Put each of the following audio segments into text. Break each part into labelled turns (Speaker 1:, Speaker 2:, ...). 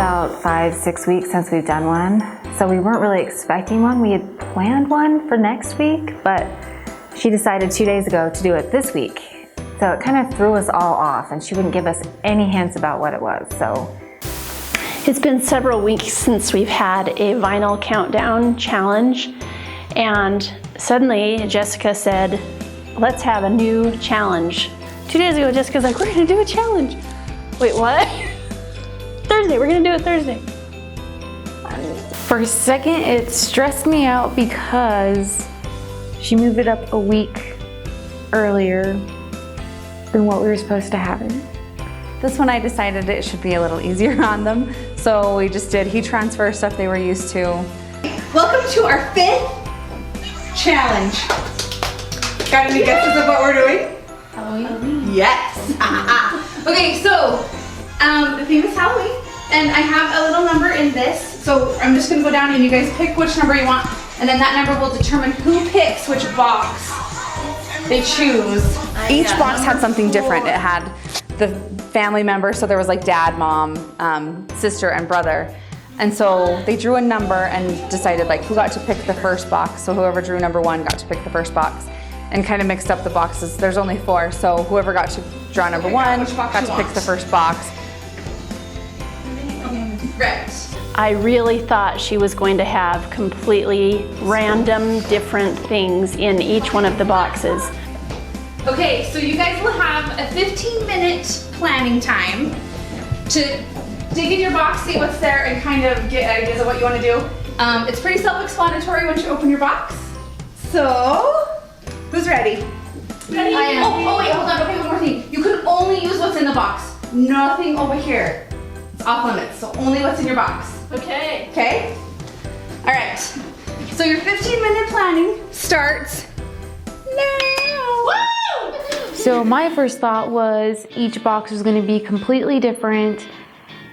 Speaker 1: about 5-6 weeks since we've done one, so we weren't really expecting one. We had planned one for next week, but she decided 2 days ago to do it this week. So it kind of threw us all off, and she wouldn't give us any hints about what it was. So
Speaker 2: it's been several weeks since we've had a vinyl countdown challenge, and suddenly Jessica said, let's have a new challenge. 2 days ago, Jessica's like, we're gonna do a challenge. Wait, what? Thursday, we're gonna do it Thursday.
Speaker 1: for a second, it stressed me out because she moved it up a week earlier than what we were supposed to have it.
Speaker 3: This one I decided it should be a little easier on them, so we just did heat transfer stuff they were used to.
Speaker 4: Welcome to our 5th challenge. Got any guesses of what we're doing? Halloween. Yes. Okay, so the theme is Halloween, and I have a little number in this. So I'm just gonna go down and you guys pick which number you want, and then that number will determine who picks which box they choose.
Speaker 3: Each box had something different. It had the family member, so there was like dad, mom, sister, and brother. And so they drew a number and decided like who got to pick the first box. So whoever drew number 1 got to pick the first box, and kind of mixed up the boxes. There's only 4, so whoever got to draw number 1 got to pick the first box.
Speaker 4: Right.
Speaker 2: I really thought she was going to have completely random different things in each one of the boxes.
Speaker 4: Okay, so you guys will have a 15-minute planning time to dig in your box, see what's there, and kind of get ideas of what you want to do. It's pretty self-explanatory once you open your box. So, who's ready? Ready? I am. Oh, wait, hold on. Okay, one more thing. You can only use what's in the box. Nothing over here. It's off limits, so only what's in your box.
Speaker 2: Okay.
Speaker 4: Okay? All right. So your 15-minute planning starts now. Woo!
Speaker 1: So my first thought was each box was going to be completely different,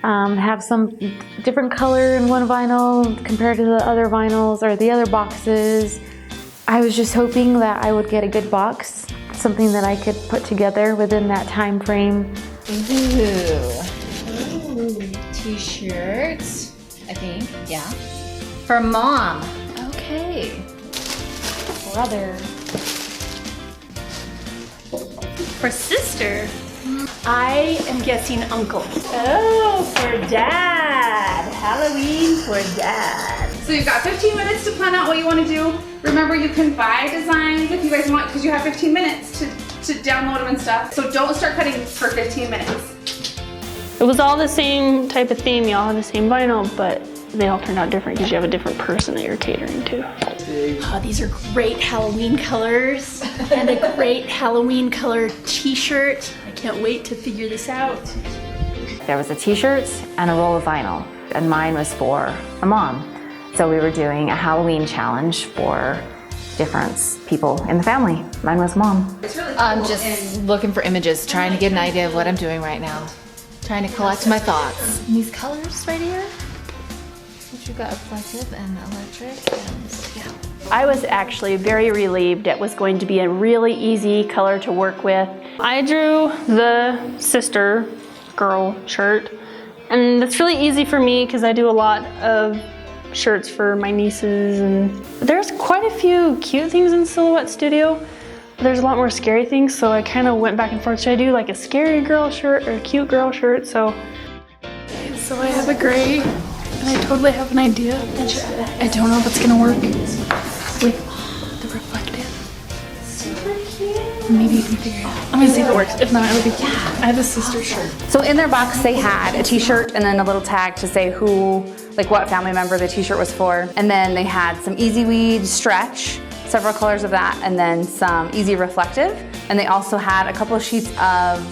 Speaker 1: have some different color in one vinyl compared to the other vinyls or the other boxes. I was just hoping that I would get a good box, something that I could put together within that time frame.
Speaker 5: Ooh, t-shirts, I think, yeah. For mom, okay.
Speaker 1: Brother.
Speaker 2: For sister, I am guessing uncle. Oh, for dad. Halloween for dad.
Speaker 4: So you've got 15 minutes to plan out what you want to do. Remember, you can buy designs if you guys want, because you have 15 minutes to download them and stuff. So don't start cutting for 15 minutes.
Speaker 2: It was all the same type of theme. Y'all had the same vinyl, but they all turned out different because you have a different person that you're catering to. Oh, these are great Halloween colors and a great Halloween color t-shirt. I can't wait to figure this out.
Speaker 1: There was a t-shirt and a roll of vinyl, and mine was for a mom. So we were doing a Halloween challenge for different people in the family. Mine was mom.
Speaker 4: It's really cool.
Speaker 5: I'm just looking for images, trying to get an idea of what I'm doing right now. Trying to collect my thoughts. And these colors right here, which we've got reflective and electric, and yeah.
Speaker 2: I was actually very relieved it was going to be a really easy color to work with. I drew the sister girl shirt, and it's really easy for me because I do a lot of shirts for my nieces, and there's quite a few cute things in Silhouette Studio. There's a lot more scary things, so I kind of went back and forth. Should I do like a scary girl shirt or a cute girl shirt? So I have a gray, and I totally have an idea. I don't know if it's gonna work with the reflective. Super cute. Maybe you can figure it out. I'm gonna see if it works. If not, it'll be cute. I have a sister shirt.
Speaker 3: So in their box they had a t-shirt and then a little tag to say who, like what family member the t-shirt was for. And then they had some Easy Weed stretch, several colors of that, and then some Easy Reflective. And they also had a couple of sheets of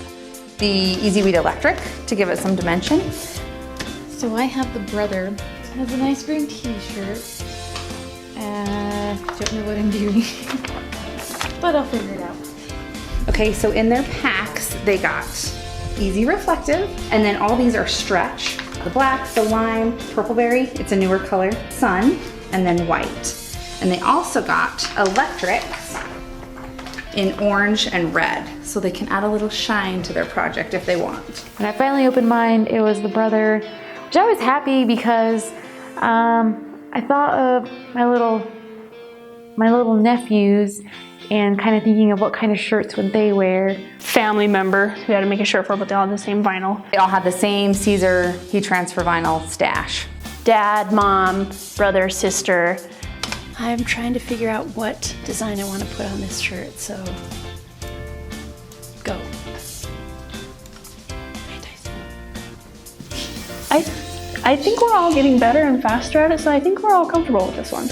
Speaker 3: the Easy Weed Electric to give it some dimension.
Speaker 5: So I have the brother, has a nice green t-shirt. Don't know what I'm doing, but I'll figure it out.
Speaker 3: Okay, so in their packs, they got Easy Reflective, and then all these are stretch. The black, the lime, purple berry, it's a newer color, sun, and then white. And they also got electrics in orange and red, so they can add a little shine to their project if they want.
Speaker 1: When I finally opened mine, it was the brother I was happy because I thought of my little nephews and kind of thinking of what kind of shirts would they wear.
Speaker 2: Family member we had to make a shirt for, but they all had the same vinyl.
Speaker 3: They all had the same Caesar heat transfer vinyl stash.
Speaker 2: Dad, mom, brother, sister. I'm trying to figure out what design I want to put on this shirt, so go. I think we're all getting better and faster at it, so I think we're all comfortable with this one.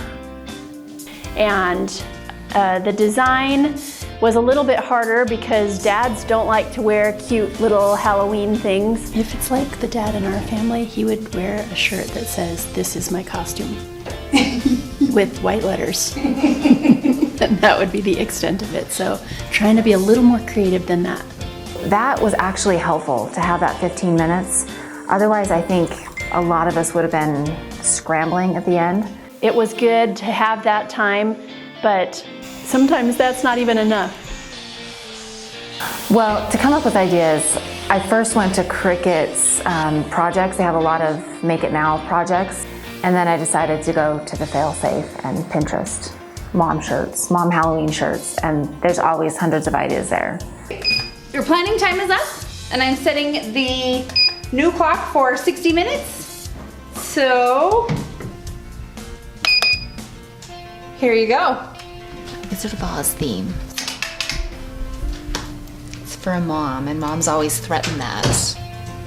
Speaker 2: And the design was a little bit harder because dads don't like to wear cute little Halloween things. If it's like the dad in our family, he would wear a shirt that says, "This is my costume," with white letters. And that would be the extent of it. So trying to be a little more creative than that.
Speaker 6: That was actually helpful to have that 15 minutes. Otherwise, I think a lot of us would have been scrambling at the end.
Speaker 2: It was good to have that time, but sometimes that's not even enough.
Speaker 6: Well, to come up with ideas, I first went to Cricut's projects. They have a lot of Make It Now projects. And then I decided to go to the Failsafe and Pinterest. Mom shirts, mom Halloween shirts, and there's always hundreds of ideas there.
Speaker 4: Your planning time is up, and I'm setting the new clock for 60 minutes. So, here you go.
Speaker 5: Wizard of Oz theme. It's for a mom, and moms always threaten that.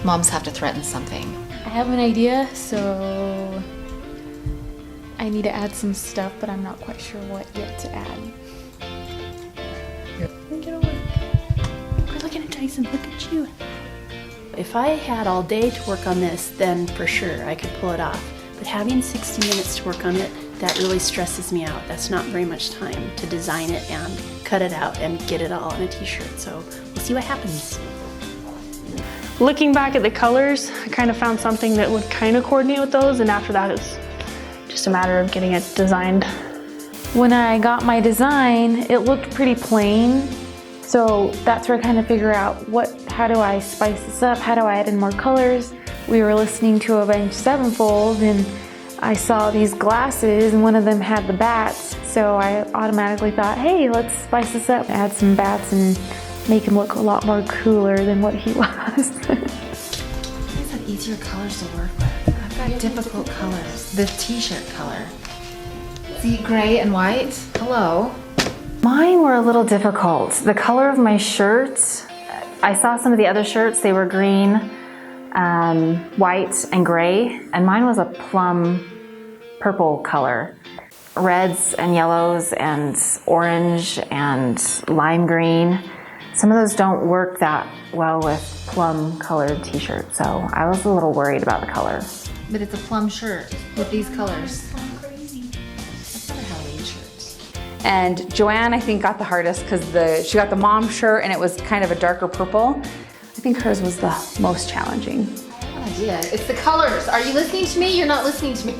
Speaker 5: Moms have to threaten something.
Speaker 1: I have an idea, so I need to add some stuff, but I'm not quite sure what yet to add.
Speaker 2: Think it'll work. We're looking at Tyson, look at you. If I had all day to work on this, then for sure I could pull it off. But having 60 minutes to work on it, that really stresses me out. That's not very much time to design it and cut it out and get it all on a t-shirt. So we'll see what happens. Looking back at the colors, I kind of found something that would kind of coordinate with those, and after that it's just a matter of getting it designed.
Speaker 1: When I got my design, it looked pretty plain. So that's where I kind of figure out how do I spice this up? How do I add in more colors? We were listening to Avenged Sevenfold and I saw these glasses and one of them had the bats. So I automatically thought, hey, let's spice this up. Add some bats and make him look a lot more cooler than what he was.
Speaker 5: You guys have easier colors to work with. I've got difficult colors. The t-shirt color. See, gray and white. Hello.
Speaker 6: Mine were a little difficult. The color of my shirts, I saw some of the other shirts, they were green, white, and gray, and mine was a plum purple color. Reds and yellows and orange and lime green. Some of those don't work that well with plum colored t-shirts, so I was a little worried about the color.
Speaker 5: But it's a plum shirt with these colors. That's not a Halloween shirt.
Speaker 3: And Joanne, I think, got the hardest because she got the mom shirt and it was kind of a darker purple. I think hers was the most challenging.
Speaker 5: I have an idea. It's the colors. Are you listening to me? You're not listening to me.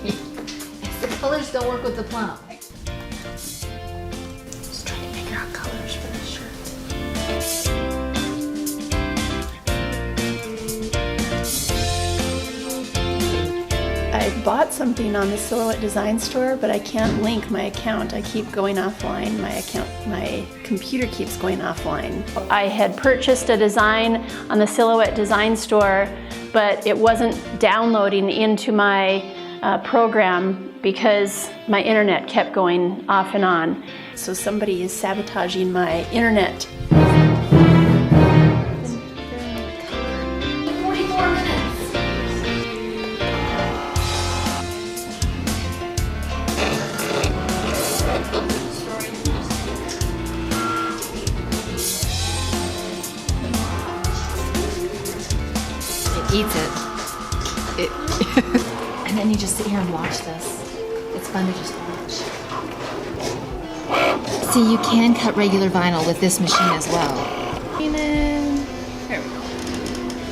Speaker 5: It's the colors don't work with the plum. Just trying to figure out colors for this shirt.
Speaker 2: I bought something on the Silhouette Design Store, but I can't link my account. I keep going offline. My computer keeps going offline. I had purchased a design on the Silhouette Design Store, but it wasn't downloading into my program because my internet kept going off and on. So somebody is sabotaging my internet.
Speaker 5: 44 minutes. Eats it. And then you just sit here and watch this. It's fun to just watch. See, you can cut regular vinyl with this machine as well.
Speaker 2: There we go.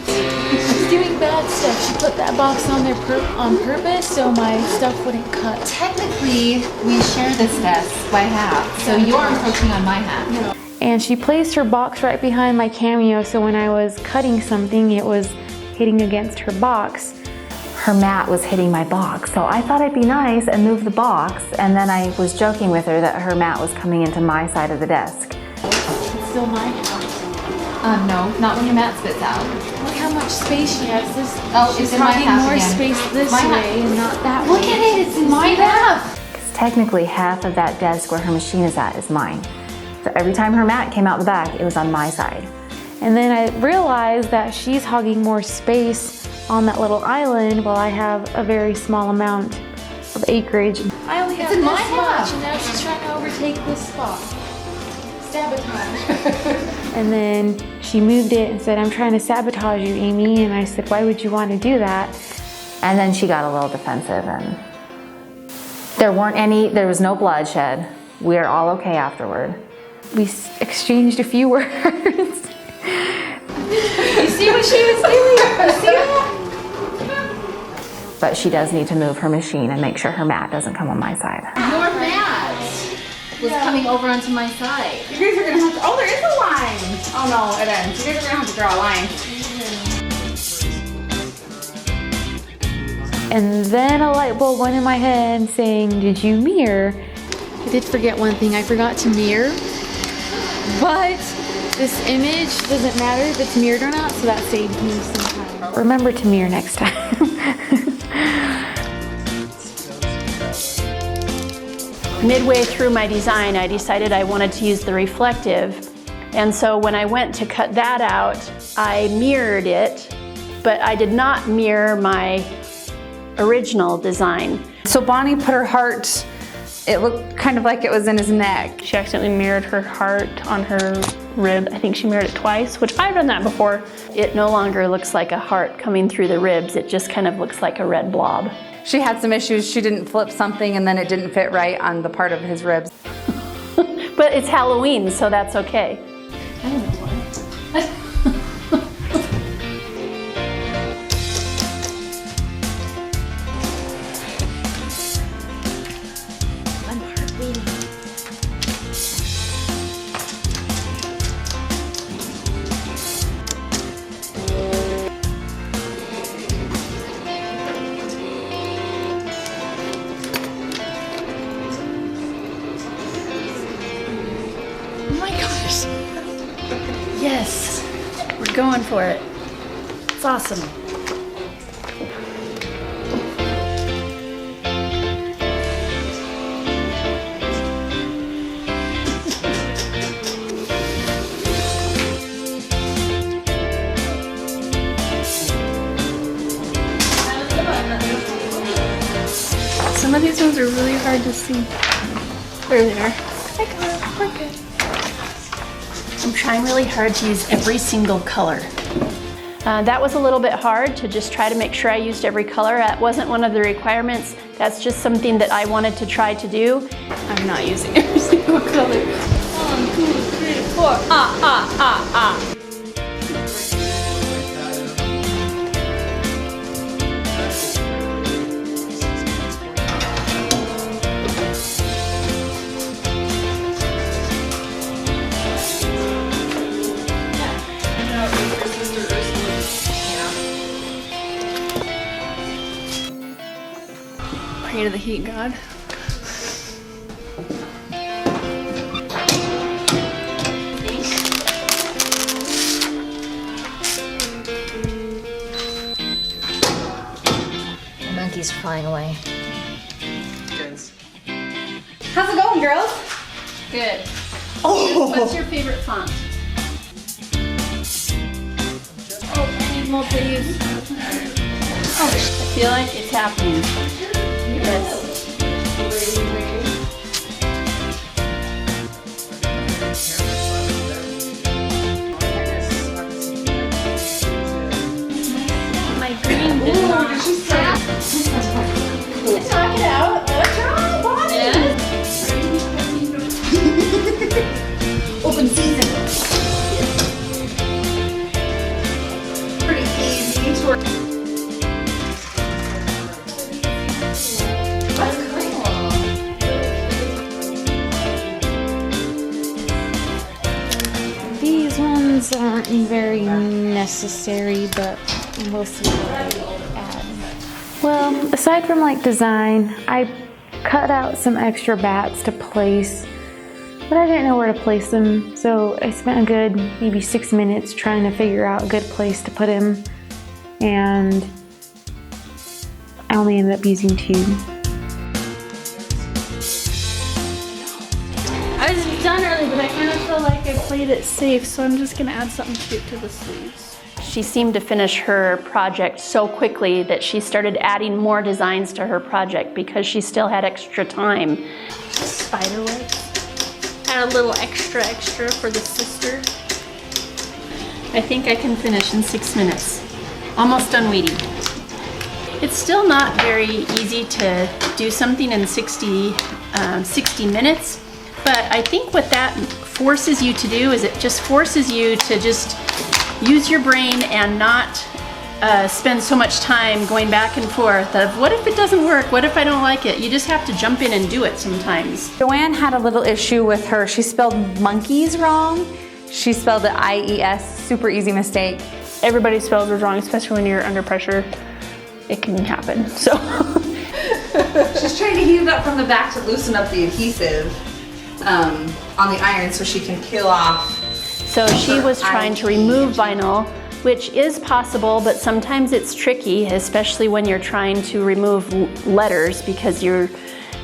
Speaker 1: She's doing bad stuff. She put that box on there on purpose so my stuff wouldn't cut.
Speaker 5: Technically, we share this desk by half, so you're encroaching on my half.
Speaker 1: And she placed her box right behind my cameo, so when I was cutting something, it was hitting against her box.
Speaker 6: her mat was hitting my box. So I thought I'd be nice and move the box, and then I was joking with her that her mat was coming into my side of the desk.
Speaker 5: It's still my house. No, not when your mat spits out.
Speaker 1: Look how much space she has. This
Speaker 5: It's in my house
Speaker 1: more
Speaker 5: again.
Speaker 1: space this
Speaker 5: My
Speaker 1: way and not that way.
Speaker 5: Look at it, it's in my house.
Speaker 6: Because technically half of that desk where her machine is at is mine. So every time her mat came out the back, it was on my side.
Speaker 1: And then I realized that she's hogging more space on that little island while I have a very small amount of acreage. I only have
Speaker 5: in
Speaker 1: this
Speaker 5: my
Speaker 1: much,
Speaker 5: house.
Speaker 1: and now she's trying to overtake this spot. Sabotage. And then she moved it and said, "I'm trying to sabotage you, Amy." And I said, "Why would you want to do that?"
Speaker 6: And then she got a little defensive, and there was no bloodshed. We are all okay afterward.
Speaker 1: We exchanged a few words.
Speaker 4: You see what she was doing? You see that?
Speaker 6: But she does need to move her machine and make sure her mat doesn't come on my side.
Speaker 5: Your mat was coming over onto my side.
Speaker 4: You guys are gonna have to, oh, there is a line. Oh no, it ends. You guys are gonna have to draw a line.
Speaker 1: And then a light bulb went in my head saying, "Did you mirror?" I did forget one thing. I forgot to mirror. But this image doesn't matter if it's mirrored or not, so that saved me some time. Remember to mirror next time.
Speaker 2: Midway through my design, I decided I wanted to use the reflective. And so when I went to cut that out, I mirrored it, but I did not mirror my original design.
Speaker 3: So Bonnie put her heart, it looked kind of like it was in his neck.
Speaker 2: She accidentally mirrored her heart on her rib. I think she mirrored it twice, which I've done that before. It no longer looks like a heart coming through the ribs. It just kind of looks like a red blob.
Speaker 3: She had some issues. She didn't flip something and then it didn't fit right on the part of his ribs.
Speaker 2: But it's Halloween, so that's okay.
Speaker 5: I don't know why.
Speaker 1: I'm heart beating.
Speaker 2: Oh my gosh. Yes, we're going for it. It's awesome. Some of these ones are really hard to see. There they are. We're good. I'm trying really hard to use every single color. That was a little bit hard to just try to make sure I used every color. That wasn't one of the requirements. That's just something that I wanted to try to do. I'm not using every single color. 1, 2, 3, 4. Pray to the heat god.
Speaker 5: The monkeys are flying away.
Speaker 4: How's it going, girls?
Speaker 2: Good. What's your favorite font? Oh, I need multi-use. Oh, I feel like it's happening. Yes. My green did not.
Speaker 4: Talk it out. Draw, Bonnie. Open season. Pretty easy to work.
Speaker 1: These ones aren't very necessary, but we'll see what they add. Well, aside from like design, I cut out some extra bats to place, but I didn't know where to place them. So I spent a good maybe 6 minutes trying to figure out a good place to put him. And I only ended up using 2.
Speaker 2: I was done early, but I kind of feel like I played it safe, so I'm just gonna add something cute to the sleeves. She seemed to finish her project so quickly that she started adding more designs to her project because she still had extra time. Spider webs. Add a little extra for the sister. I think I can finish in 6 minutes. Almost done weeding. It's still not very easy to do something in 60 minutes, but I think what that forces you to do is it just forces you to just use your brain and not spend so much time going back and forth of what if it doesn't work? What if I don't like it? You just have to jump in and do it sometimes.
Speaker 3: Joanne had a little issue with her. She spelled monkeys wrong. She spelled it I-E-S, super easy mistake.
Speaker 2: Everybody spells it wrong, especially when you're under pressure. It can happen, so.
Speaker 4: She's trying to heat it up from the back to loosen up the adhesive on the iron so she can peel off.
Speaker 2: So she was trying to remove vinyl, which is possible, but sometimes it's tricky, especially when you're trying to remove letters because you're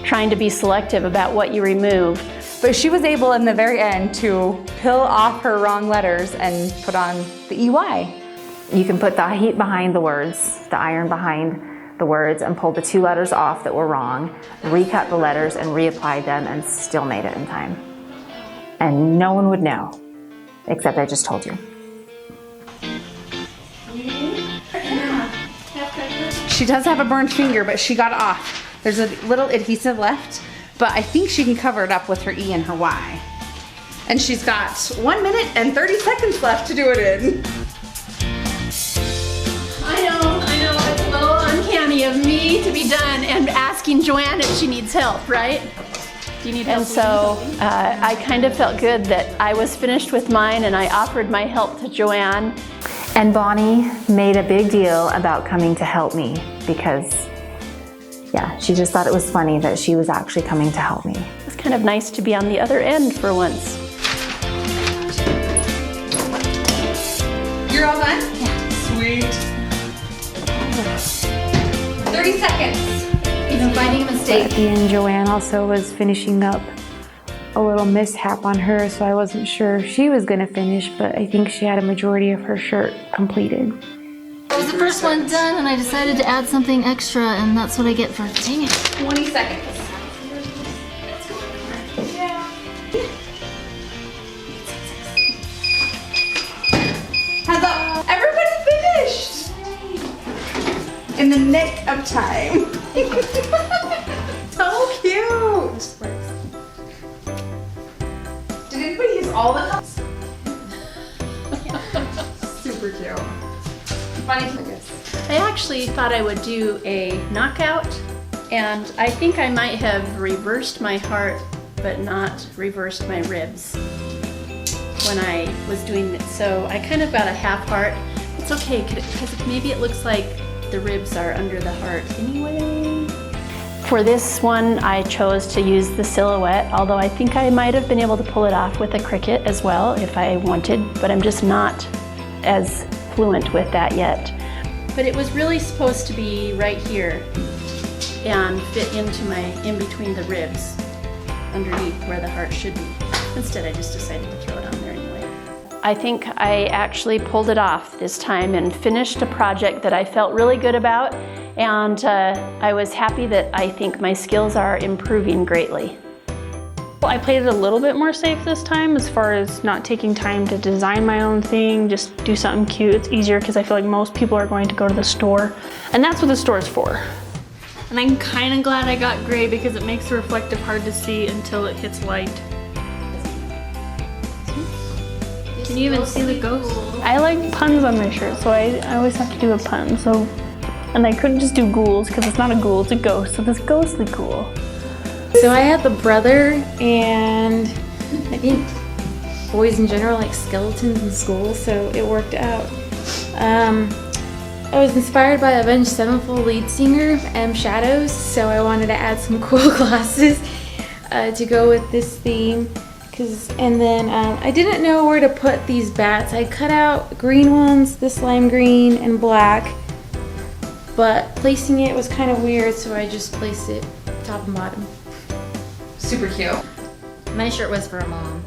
Speaker 2: trying to be selective about what you remove.
Speaker 3: But she was able in the very end to peel off her wrong letters and put on the EY.
Speaker 6: You can put the heat behind the words, the iron behind the words, and pull the 2 letters off that were wrong, recut the letters and reapplied them, and still made it in time. And no one would know, except I just told you.
Speaker 4: She does have a burned finger, but she got it off. There's a little adhesive left, but I think she can cover it up with her E and her Y. And she's got 1 minute and 30 seconds left to do it in.
Speaker 2: I know, it's a little uncanny of me to be done and asking Joanne if she needs help, right? Do you need help? And so I kind of felt good that I was finished with mine and I offered my help to Joanne.
Speaker 6: And Bonnie made a big deal about coming to help me because, yeah, she just thought it was funny that she was actually coming to help me.
Speaker 2: It's kind of nice to be on the other end for once.
Speaker 4: You're all done? Yeah. Sweet. 30 seconds.
Speaker 5: Even finding a mistake.
Speaker 1: At the end, Joanne also was finishing up a little mishap on her, so I wasn't sure if she was gonna finish, but I think she had a majority of her shirt completed.
Speaker 5: I was the first one done and I decided to add something extra and that's what I get for dang it.
Speaker 4: 20 seconds. Hands up. Everybody finished. In the nick of time. So cute. Did anybody use all the cups? Super cute. Funny, I guess.
Speaker 2: I actually thought I would do a knockout, and I think I might have reversed my heart, but not reversed my ribs when I was doing it. So I kind of got a half heart. It's okay, because maybe it looks like the ribs are under the heart anyway. For this one, I chose to use the silhouette, although I think I might have been able to pull it off with a Cricut as well if I wanted, but I'm just not as fluent with that yet. But it was really supposed to be right here and fit into in between the ribs underneath where the heart should be. Instead, I just decided to throw it on there anyway. I think I actually pulled it off this time and finished a project that I felt really good about, and I was happy that I think my skills are improving greatly.
Speaker 7: Well, I played it a little bit more safe this time as far as not taking time to design my own thing, just do something cute. It's easier because I feel like most people are going to go to the store, and that's what the store is for.
Speaker 2: And I'm kind of glad I got gray because it makes the reflective hard to see until it hits light. Can you even see the ghost?
Speaker 7: I like puns on my shirt, so I always have to do a pun. And I couldn't just do ghouls because it's not a ghoul, it's a ghost. So this ghostly ghoul.
Speaker 1: So I had the brother, and I think boys in general like skeletons in school, so it worked out. I was inspired by Avenged Sevenfold lead singer, M. Shadows, so I wanted to add some cool glasses to go with this theme. And then I didn't know where to put these bats. I cut out green ones, this lime green and black, but placing it was kind of weird, so I just placed it top and bottom.
Speaker 4: Super cute.
Speaker 6: My shirt was for a mom.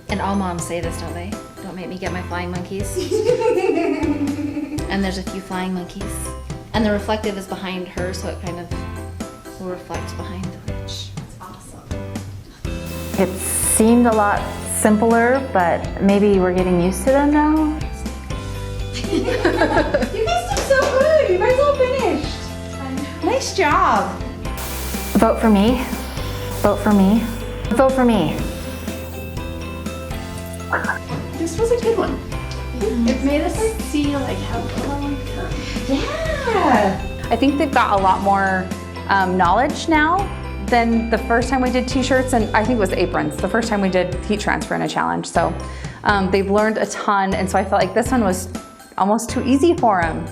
Speaker 6: And all moms say this, don't they? Don't make me get my flying monkeys. And there's a few flying monkeys. And the reflective is behind her, so it kind of will reflect behind the witch. That's awesome. It seemed a lot simpler, but maybe we're getting used to them now.
Speaker 4: You guys did so good. You guys all finished. Nice job.
Speaker 6: Vote for me. Vote for me. Vote for me.
Speaker 4: This was a good one. It made us like see like how far we've come. Yeah. I think they've got a lot more knowledge now than the first time we did t-shirts, and I think it was aprons, the first time we did heat transfer in a challenge. So they've learned a ton, and so I felt like this one was almost too easy for them.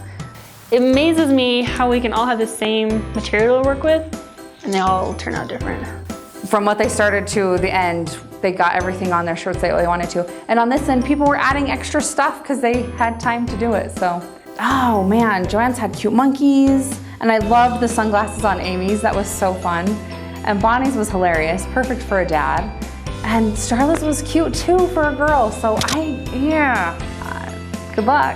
Speaker 7: It amazes me how we can all have the same material to work with and they all turn out different.
Speaker 3: From what they started to the end, they got everything on their shirts they wanted to. And on this end, people were adding extra stuff because they had time to do it, so. Oh man, Joanne's had cute monkeys, and I loved the sunglasses on Amy's, that was so fun. And Bonnie's was hilarious, perfect for a dad. And Starla's was cute too for a girl, so yeah, good luck.